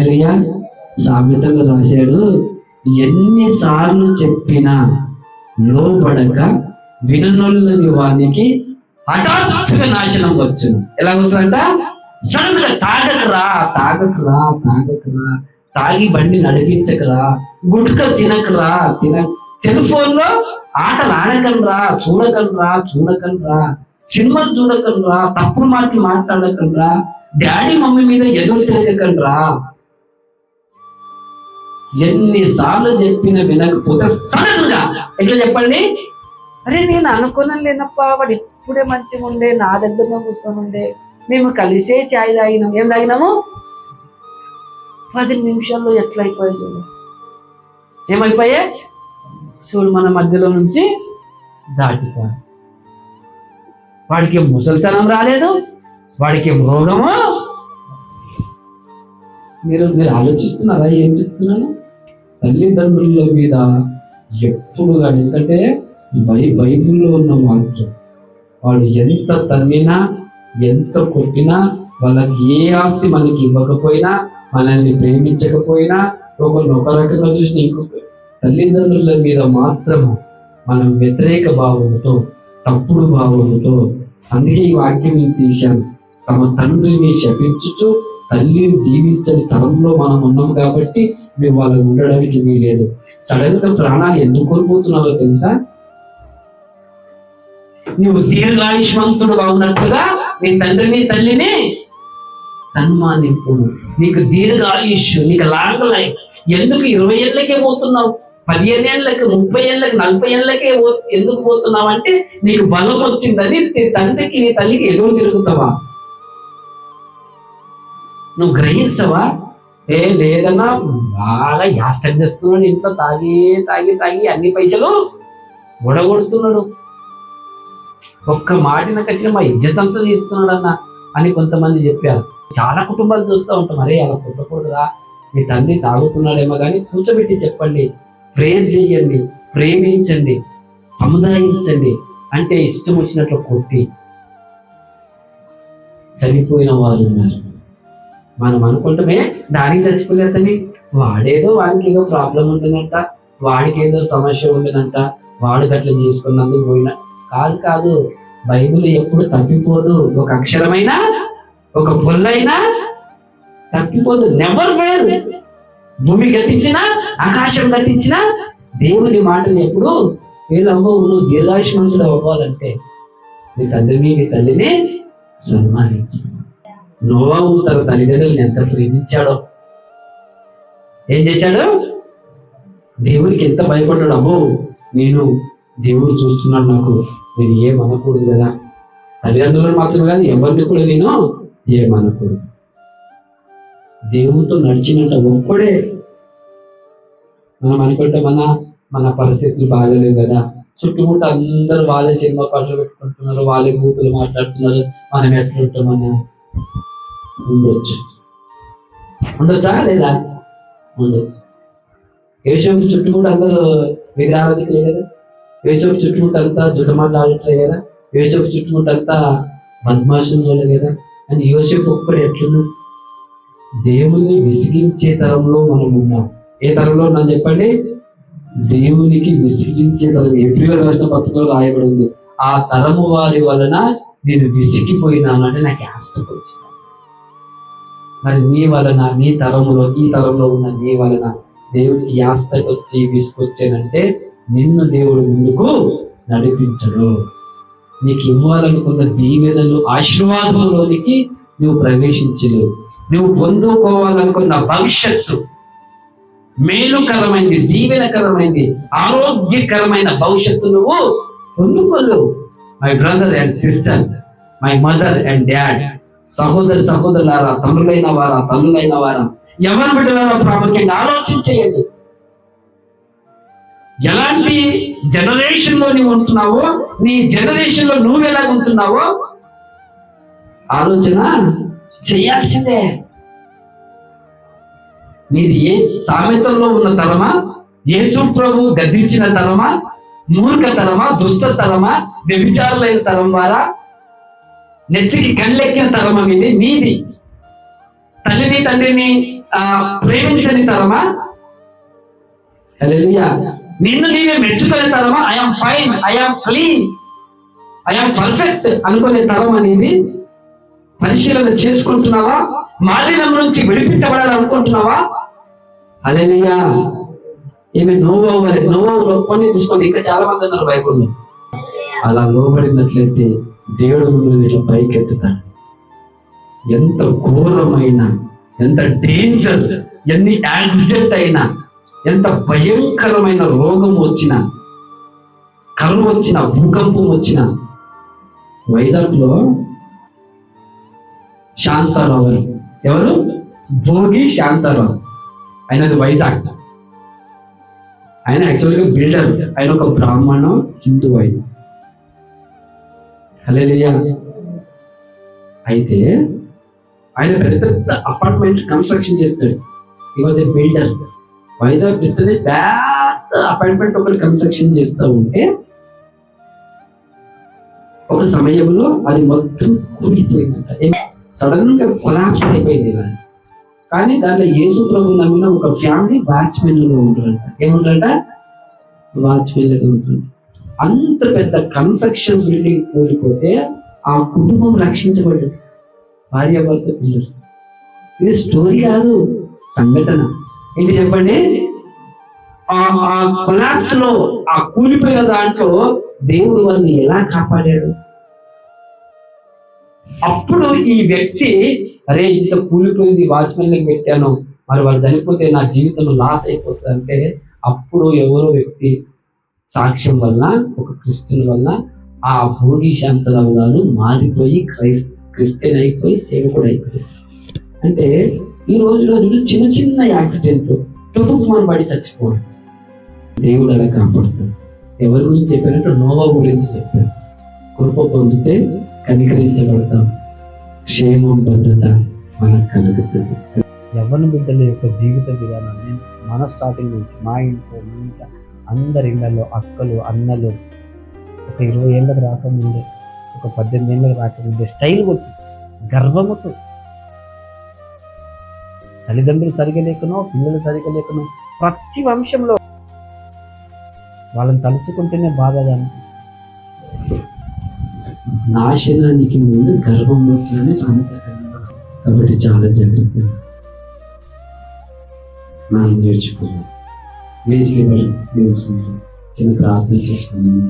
హల్లెలూయా. సామెతలు రాశాడు, ఎన్నిసార్లు చెప్పినా లోబడక విననొల్లని వానికి హఠాత్తుగా నాశనం వచ్చును. ఎలా వస్తుందంట? సడన్ గా తాగకరా, తాగి బండి నడిపించకరా, గుట్క తినకరా, సెల్ ఫోన్ లో ఆటలు ఆడకండ్రా, చూడకండ్రా, సినిమాలు చూడకండ్రా, తప్పుడు మాటలు మాట్లాడకండ్రా, డాడీ మమ్మీ మీద ఎదురు తిరగకండ్రా. ఎన్నిసార్లు చెప్పిన వినకపోతే సడన్ గా ఎట్లా చెప్పండి? అరే నేను అనుకున్నాను లేనప్పా, వాడు ఇప్పుడే మంచిగా ఉండే, నా దగ్గరనే కూర్చొని ఉండే, మేము కలిసే చాయ్ తాగినాం. ఏం తాగినాము? 10 నిమిషాల్లో ఎట్లా అయిపోయాయి చూడు. ఏమైపోయాయి చూడు, మన మధ్యలో నుంచి దాటిపో. వాడికి ముసలితనం రాలేదు, వాడికి రోగము. మీరు ఆలోచిస్తున్నారా ఏం చెప్తున్నాను? తల్లిదండ్రుల మీద ఎప్పుడు కానీ, ఎందుకంటే బైబిల్లో ఉన్న వాక్యం, వాడు ఎంత తన్నినా ఎంత కొట్టినా, వాళ్ళకి ఏ ఆస్తి మనకి ఇవ్వకపోయినా, మనల్ని ప్రేమించకపోయినా, ఒక రకంగా చూసిన ఇంకొక తల్లిదండ్రుల మీద మాత్రము మనం వ్యతిరేక భావంతో, తప్పుడు భావంతో, అందుకే ఈ వాక్యం తీశాను. తమ తండ్రిని శపించుచు తల్లిని దీవించని తరంలో మనం ఉన్నాం కాబట్టి మేము వాళ్ళు ఉండడానికి వీలేదు. సడన్ గా ప్రాణాలు ఎందుకు కోల్పోతున్నారో తెలుసా? నువ్వు దీర్ఘాయుష్మంతుడుగా ఉన్నట్టుగా నీ తండ్రిని తల్లిని సన్మానింపు. నీకు దీర్ఘాయుష్, నీకు లాంగ్ లైఫ్. ఎందుకు 20 ఏళ్ళకే పోతున్నావు? 15 ఏళ్ళకి, 30 ఏళ్ళకి, 40 ఏళ్ళకే ఎందుకు పోతున్నావు అంటే నీకు బలం వచ్చిందని నీ తండ్రికి నీ తల్లికి ఎదురు తిరుగుతావా? నువ్వు గ్రహించవా? లేదన్నా బాగా యాస్టం చేస్తున్నాడు, ఇంట్లో తాగి అన్ని పైసలు ఒడగొడుతున్నాడు, ఒక్క మాటిన కట్టిన మా ఇజ్జత్ అంతా తీస్తున్నాడు అన్న అని కొంతమంది చెప్పారు. చాలా కుటుంబాలు చూస్తూ ఉంటాం. అరే అలా పుట్టకూడదురా, మీ తండ్రి తాగుతున్నాడేమో కానీ కూర్చోబెట్టి చెప్పండి, ప్రేయర్ చేయండి, ప్రేమించండి, సముదాయించండి. అంటే ఇష్టం వచ్చినట్లు కొట్టి చనిపోయిన వారు ఉన్నారు. మనం అనుకుంటామే దానికి చచ్చిపోలేదని, వాడేదో వాడికి ఏదో ప్రాబ్లం ఉంటుందంట, వాడికి ఏదో సమస్య ఉంటుందంట, వాడికి అట్లా చేసుకున్నందుకు పోయినా. కాదు, బైబిల్ ఎప్పుడు తప్పిపోదు. ఒక అక్షరమైనా, ఒక పొల్లైనా తప్పిపోదు. Never fail. భూమి గతించినా, ఆకాశం గతించినా దేవుని మాటలు ఎప్పుడు ఫెయిల్ అవ్వవు. నువ్వు దీర్ఘాయుష్మంతుడు అవ్వాలంటే నీ తండ్రిని నీ తల్లిని సన్మానించు. నోవాహు తన తల్లిదండ్రులను ఎంత ప్రేమించాడో, ఏం చేశాడు? దేవునికి ఎంత భయపడ్డాడు. అమ్మో, నేను దేవుడు చూస్తున్నాడు, నాకు నేను ఏమనకూడదు కదా. తల్లిదండ్రులను మాత్రమే కాదు, ఎవరిని కూడా నేను ఏమనకూడదు. దేవుడితో నడిచినట్టు ఒక్కడే. మనం అనుకుంటే మన పరిస్థితులు బాగలేవు కదా, చుట్టుముట్టు అందరూ వాళ్ళే సినిమా పాటలు పెట్టుకుంటున్నారు, వాళ్ళే బూతులు మాట్లాడుతున్నారు, మనం ఎట్లుంటామన్నా ఉండొచ్చా లేదా? ఉండొచ్చు. యేషపు చుట్టుముట్టు అందరూ విగ్రహాధికులే కదా, యేషపు చుట్టుముట్టు అంతా జుటమాటలే కదా, యేషపు చుట్టుముట్టు అంతా బద్మాషులు కదా. అని యోసేపు ఒక్కడు ఎట్లున్నాడు? దేవుని విసిగించే తరంలో మనం ఉన్నాం. ఏ తరంలో ఉన్నాం చెప్పండి? దేవునికి విసిగించే తరం. ఏప్రిల్ రాసిన పత్రికలో రాయబడి ఉంది, ఆ తరము వారి వలన నేను విసిగిపోయినానంటే నాకు ఆస్తి వచ్చింది. మరి నీ వలన, నీ తరములో, ఈ తరంలో ఉన్న నీ వలన దేవుడికి యాస్తకు వచ్చి విసుకొచ్చానంటే నిన్ను దేవుడు ముందుకు నడిపించడు. నీకు ఇవ్వాలనుకున్న దీవెనలు, ఆశీర్వాదంలోనికి నువ్వు ప్రవేశించలేవు. నువ్వు పొందుకోవాలనుకున్న భవిష్యత్తు, మేలుకరమైంది, దీవెనకరమైంది, ఆరోగ్యకరమైన భవిష్యత్తు నువ్వు పొందుకోలేవు. My brother and sister, my mother and dad, సహోదరులారా, తండ్రులైన వారా, తల్లులైన వారా, ఎవరి బిడ్డలారా, ప్రాముఖ్యంగా ఆలోచించేయండి. ఎలాంటి జనరేషన్ లో నువ్వు ఉంటున్నావో, నీ జనరేషన్ లో నువ్వు ఎలా ఉంటున్నావో ఆలోచన చేయాల్సిందే. నీది ఏ సామెతల్లో ఉన్న తరమా, యేసు ప్రభు గద్దించిన తరమా, మూర్ఖ తరమా, దుష్ట తరమా, వ్యభిచారులైన తరం వారా, నెత్తికి కళ్ళెక్కిన తరమా మీది? తల్లిని తండ్రిని ప్రేమించని తరమా? హల్లెలూయా. నిన్ను నీవే మెచ్చుకునే తరమా? I'm fine, I'm clean, I'm perfect అనుకునే తరం అనేది పరిశీలన చేసుకుంటున్నావా? మాలిన్యం నుంచి విడిపించబడాలి అనుకుంటున్నావా? హల్లెలూయా. ఈమె నోవా కొన్ని తీసుకోండి, ఇంకా చాలా మంది ఉన్నారు బైబిల్లో. అలా లోబడినట్లయితే దేవుడు ఇట్లా పైకెత్తుతాడు. ఎంత ఘోరమైన, ఎంత డేంజర్, ఎన్ని యాక్సిడెంట్ అయినా, ఎంత భయంకరమైన రోగం వచ్చినా, కరువు వచ్చిన, భూకంపం వచ్చిన, వైజాగ్ లో శాంతారావు ఎవరు? భోగి శాంతారావు. ఆయనది వైజాగ్. ఆయన యాక్చువల్గా బిల్డర్. ఆయన ఒక బ్రాహ్మణ హిందూ ఆయన. హల్లెలూయా. అయితే ఆయన పెద్ద పెద్ద అపార్ట్మెంట్ కన్స్ట్రక్షన్ చేస్తాడు. హి వాజ్ ఎ బిల్డర్. వైజాగ్ పెద్దది పెద్ద అపార్ట్మెంట్ ఒకటి కన్స్ట్రక్షన్ చేస్తూ ఉంటే ఒక సమయంలో అది మొత్తం కూలిపోయిందంట. సడన్ గా కొలాప్స్ అయిపోయింది ఇలా. కానీ దాంట్లో యేసు ప్రభు నమ్మిన ఒక ఫ్యామిలీ వాచ్మెన్లుగా ఉంటారంట. ఏముంటారంట? వాచ్మెన్లుగా ఉంటారు. అంత పెద్ద కన్స్ట్రక్షన్ బిల్డింగ్ కూలిపోతే ఆ కుటుంబం రక్షించబడ్డది, భార్య భర్త పిల్లలు. ఇది స్టోరీ కాదు, సంఘటన. ఏంటి చెప్పండి? ఆ కొలాప్స్ లో, ఆ కూలిపోయిన దాంట్లో దేవుడు వారిని ఎలా కాపాడాడు? అప్పుడు ఈ వ్యక్తి, అరే ఇంత కూలిపోయింది, వాచ్మెన్లకు పెట్టాను, మరి వాళ్ళు చనిపోతే నా జీవితం లాస్ అయిపోతుంది అంటే, అప్పుడు ఎవరో వ్యక్తి సాక్ష్యం వల్ల, ఒక క్రిస్టియన్ వల్ల ఆ భోగి శాంతరావు గారు మారిపోయి క్రిస్టియన్ అయిపోయి సేవకుడు అయిపోయి. అంటే ఈ రోజులో చిన్న చిన్న యాక్సిడెంట్ టుపుకుమని పడి చచ్చిపోవడం, దేవుడు అలా కాపాడుతాడు. ఎవరి గురించి చెప్పారంటే నోవా గురించి చెప్పారు. కృప పొందితే కనికరించబడతాం, క్షేమం భద్రత మనకు కలుగుతుంది. యవ్వన బిడ్డల యొక్క జీవిత విధానాన్ని మన స్టార్టింగ్ నుంచి మా ఇంట్లో, మీ ఇంట్లో, అందరి ఇళ్లలో అక్కలు, అన్నలు ఒక 20 ఏళ్ళకి రాకముందే, ఒక 18 ఏళ్ళకి రాకముందే స్టైల్ కొట్టి, గర్వముతో, తల్లిదండ్రులు సరిగా లేకనో, పిల్లలు సరిగా లేకనో, ప్రతి వంశంలో వాళ్ళని తలుచుకుంటేనే బాధగా అనిపిస్తుంది. నాశనానికి ముందు గర్వం వచ్చాలని సామెత. కాబట్టి చాలా జాగ్రత్త మనం నేర్చుకున్నాం. లేచి చిన్న ప్రార్థన చేసుకున్నాం.